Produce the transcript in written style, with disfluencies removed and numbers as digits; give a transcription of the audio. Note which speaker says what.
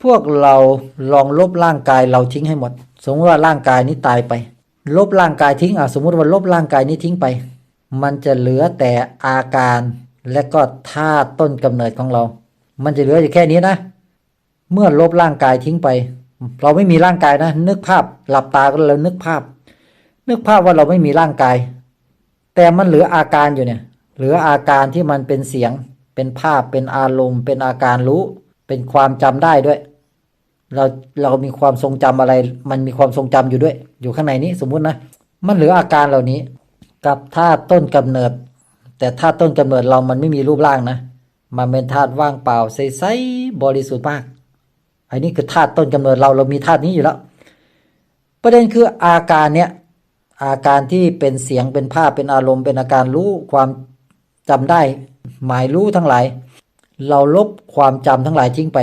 Speaker 1: พวกเราลองลบร่างกายเราทิ้งให้หมดสมมติว่าร่างกายนี้ตายไปลบร่างกายทิ้งสมมติว่าลบร่างกายนี้ทิ้งไปมันจะเหลือแต่อาการและก็ธาตุต้นกำเนิดของเรามันจะเหลืออยู่แค่นี้นะเมื่อลบร่างกายทิ้งไปเราไม่มีร่างกายนะนึกภาพหลับตาก็แล้วนึกภาพว่าเราไม่มีร่างกายแต่มันเหลืออาการอยู่เนี่ยเหลืออาการที่มันเป็นเสียงเป็นภาพเป็นอารมณ์เป็นอาการรู้เป็นความจำได้ด้วยเราเรามีความทรงจำอะไรมันมีความทรงจำอยู่ด้วยอยู่ข้างในนี้สมมุตินะมันเหลืออาการเหล่านี้กับธาตุต้นกำเนิดแต่ธาตุต้นกำเนิดเรามันไม่มีรูปร่างนะมันเป็นธาตุว่างเปล่าใสๆบริสุทธิ์มากอันนี้คือธาตุต้นกำเนิดเรามีธาตุนี้อยู่แล้วประเด็นคืออาการเนี้ยอาการที่เป็นเสียงเป็นภาพเป็นอารมณ์เป็นอาการรู้ความจำได้หมายรู้ทั้งหลายเราลบความจำทั้งหลายทิ้งไป